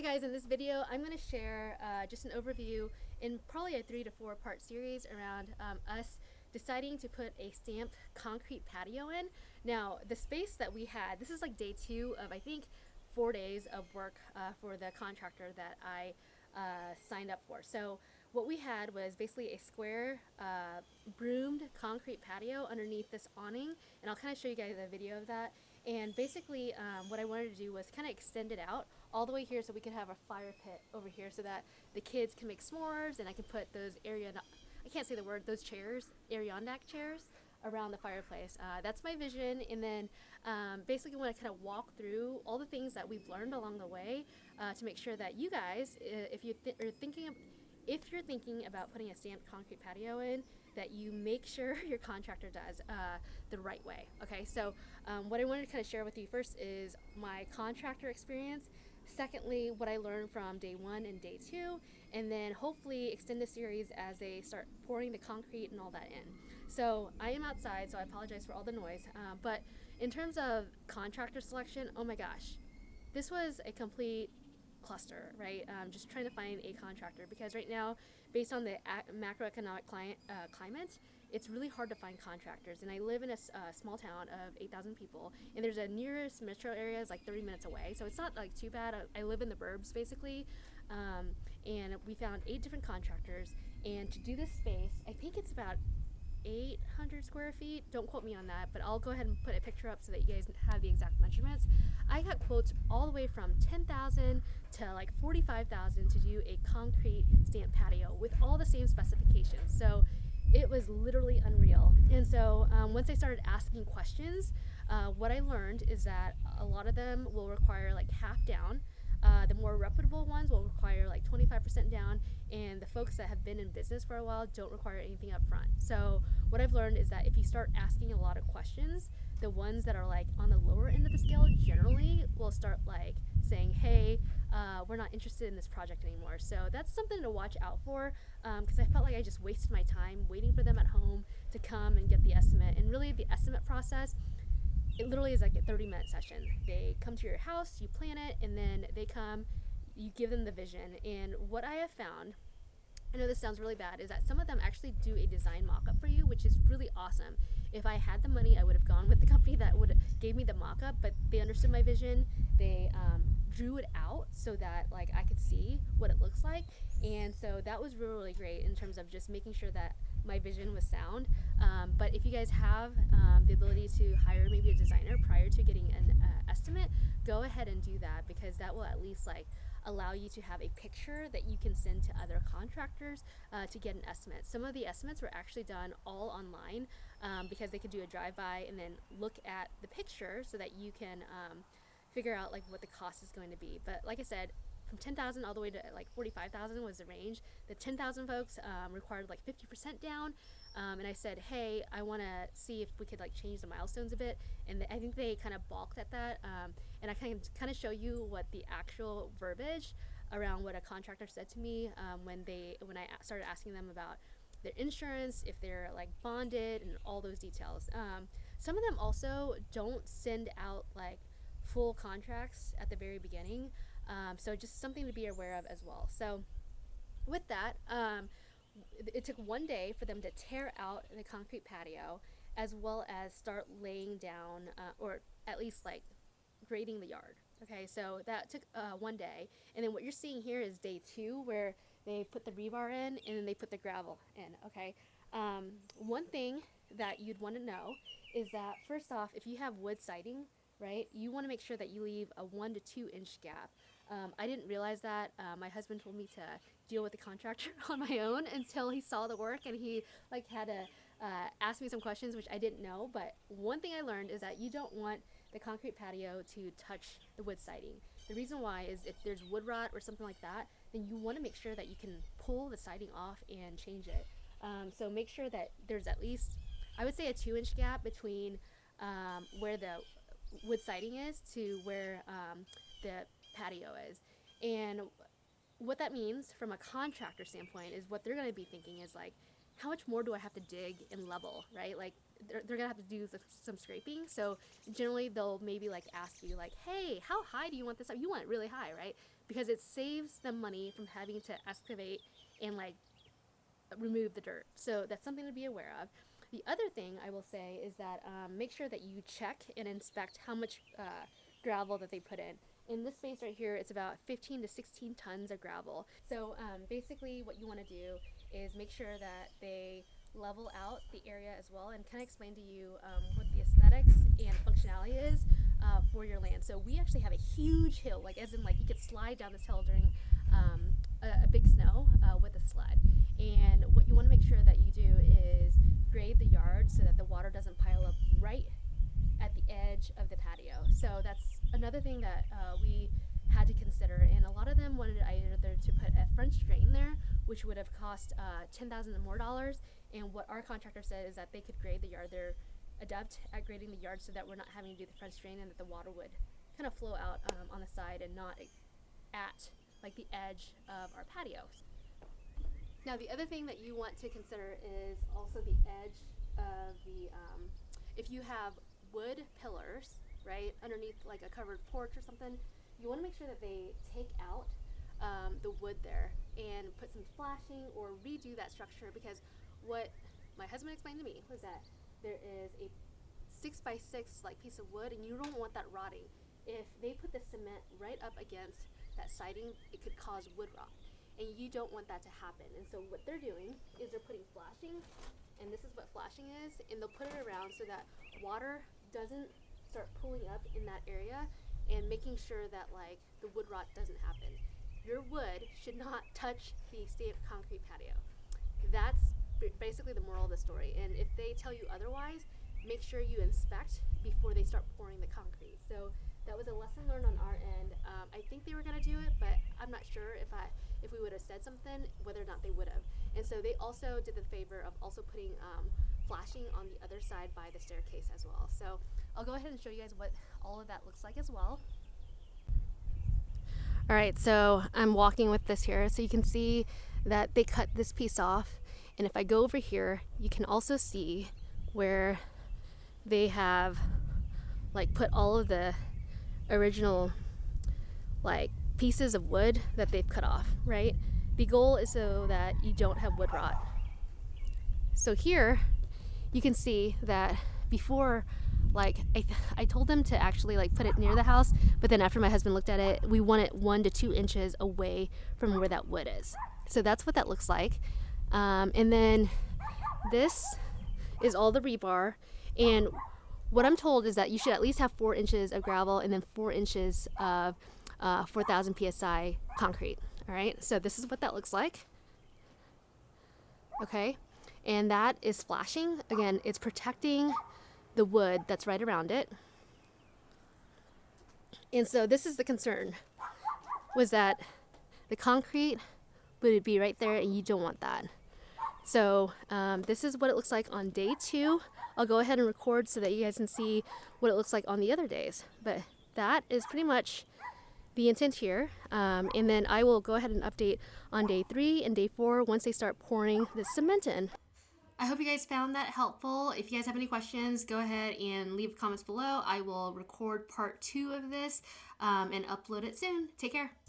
guys, in this video I'm going to share just an overview in probably a 3 to 4 part series around us deciding to put a stamped concrete patio in. Now the space that we had, this is like day 2 of I think 4 days of work for the contractor that I signed up for. So what we had was basically a square broomed concrete patio underneath this awning, and I'll kind of show you guys a video of that. And basically what I wanted to do was kind of extend it out all the way here so we could have a fire pit over here so that the kids can make s'mores, and I can put those I can't say the word, those chairs, Adirondack chairs, around the fireplace. That's my vision. And then basically want to kind of walk through all the things that we've learned along the way to make sure that you guys, if you're thinking about putting a stamped concrete patio in, that you make sure your contractor does the right way. Okay, so what I wanted to kind of share with you first is my contractor experience. Secondly, what I learned from day 1 and day 2, and then hopefully extend the series as they start pouring the concrete and all that in. So I am outside, so I apologize for all the noise, but in terms of contractor selection, oh my gosh, this was a complete cluster, right? Just trying to find a contractor, because right now, based on the macroeconomic climate, it's really hard to find contractors. And I live in a small town of 8,000 people, and there's a nearest metro area is like 30 minutes away, so it's not like too bad. I live in the burbs basically, and we found 8 different contractors. And to do this space, I think it's about 800 square feet. Don't quote me on that, but I'll go ahead and put a picture up so that you guys have the exact measurements. I got quotes all the way from 10,000 to like 45,000 to do a concrete stamped patio with all the same specifications. So it was literally unreal. And so once I started asking questions, what I learned is that a lot of them will require like half down. The more reputable ones will require like 25% down, and the folks that have been in business for a while don't require anything up front. So what I've learned is that if you start asking a lot of questions, the ones that are like on the lower end of the scale generally will start like saying, hey, we're not interested in this project anymore. So that's something to watch out for, because I felt like I just wasted my time waiting for them at home to come and get the estimate. And really the estimate process, it literally is like a 30-minute session. They come to your house, you plan it, and then they come, you give them the vision. And what I have found, I know this sounds really bad, is that some of them actually do a design mock-up for you, which is really awesome. If I had the money, I would have gone with the company that would gave me the mock-up, but they understood my vision. They drew it out so that like I could see what it looks like. And so that was really, really great in terms of just making sure that my vision was sound. But if you guys have the ability to hire maybe a designer prior to getting an estimate, go ahead and do that, because that will at least like allow you to have a picture that you can send to other contractors to get an estimate. Some of the estimates were actually done all online, because they could do a drive-by and then look at the picture so that you can figure out like what the cost is going to be. But like I said, from 10,000 all the way to like 45,000 was the range. The 10,000 folks required like 50% down, and I said, hey, I want to see if we could like change the milestones a bit, and I think they kind of balked at that. And I kind of show you what the actual verbiage around what a contractor said to me when I started asking them about their insurance, if they're like bonded, and all those details. Some of them also don't send out like full contracts at the very beginning. So just something to be aware of as well. So with that, it took 1 day for them to tear out the concrete patio, as well as start laying down, or at least like grading the yard. Okay, so that took 1 day. And then what you're seeing here is day 2, where they put the rebar in and then they put the gravel in. Okay, one thing that you'd want to know is that first off, if you have wood siding, right, you want to make sure that you leave a 1 to 2 inch gap. I didn't realize that. My husband told me to deal with the contractor on my own until he saw the work, and he like had to ask me some questions, which I didn't know. But one thing I learned is that you don't want the concrete patio to touch the wood siding. The reason why is if there's wood rot or something like that, then you want to make sure that you can pull the siding off and change it. So make sure that there's at least, I would say, a 2 inch gap between where the wood siding is to where the patio is. And what that means from a contractor standpoint is what they're going to be thinking is like, how much more do I have to dig and level, right? Like they're gonna have to do some scraping. So generally they'll maybe like ask you like, hey, how high do you want this up? You want it really high, right? because it saves them money from having to excavate and like remove the dirt. So that's something to be aware of. The other thing I will say is that make sure that you check and inspect how much gravel that they put in. In this space right here, it's about 15 to 16 tons of gravel. So basically what you want to do is make sure that they level out the area as well, and kind of explain to you what the aesthetics and functionality is for your land. So we actually have a huge hill, like as in like you could slide down this hill during a big snow with a sled. And what you want to make sure that you do is grade the yard so that the water doesn't pile up right at the edge of the patio. So that's another thing that we had to consider, and a lot of them wanted either to put a French drain there, which would have cost $10,000 more. And what our contractor said is that they could grade the yard. They're adept at grading the yard so that we're not having to do the French drain, and that the water would kind of flow out on the side and not at like the edge of our patio. Now the other thing that you want to consider is also the edge of the, if you have wood pillars, right, underneath like a covered porch or something, you want to make sure that they take out the wood there and put some flashing or redo that structure, because what my husband explained to me was that there is a 6x6 like piece of wood, and you don't want that rotting. If they put the cement right up against that siding, it could cause wood rot, and you don't want that to happen. And so what they're doing is they're putting flashing, and this is what flashing is, and they'll put it around so that water doesn't start pooling up in that area, and making sure that like the wood rot doesn't happen. Your wood should not touch the stamped concrete patio. That's basically the moral of the story. And if they tell you otherwise, make sure you inspect before they start pouring the concrete. So that was a lesson learned on our end. I think they were going to do it, but I'm not sure if we would have said something, whether or not they would have. And so they also did the favor of also putting flashing on the other side by the staircase as well. So I'll go ahead and show you guys what all of that looks like as well. All right, so I'm walking with this here, so you can see that they cut this piece off. And if I go over here, you can also see where they have like put all of the original like pieces of wood that they've cut off, right? The goal is so that you don't have wood rot. So here you can see that before, like I told them to actually like put it near the house, but then after my husband looked at it, we want it 1 to 2 inches away from where that wood is. So that's what that looks like. And then this is all the rebar, and what I'm told is that you should at least have 4 inches of gravel and then 4 inches of 4,000 psi concrete. All right, so this is what that looks like. Okay, and that is flashing. Again, it's protecting the wood that's right around it. And so this is the concern, was that the concrete would be right there, and you don't want that. So this is what it looks like on day 2. I'll go ahead and record so that you guys can see what it looks like on the other days. But that is pretty much the intent here. And then I will go ahead and update on day 3 and day 4 once they start pouring the cement in. I hope you guys found that helpful. If you guys have any questions, go ahead and leave comments below. I will record part 2 of this and upload it soon. Take care.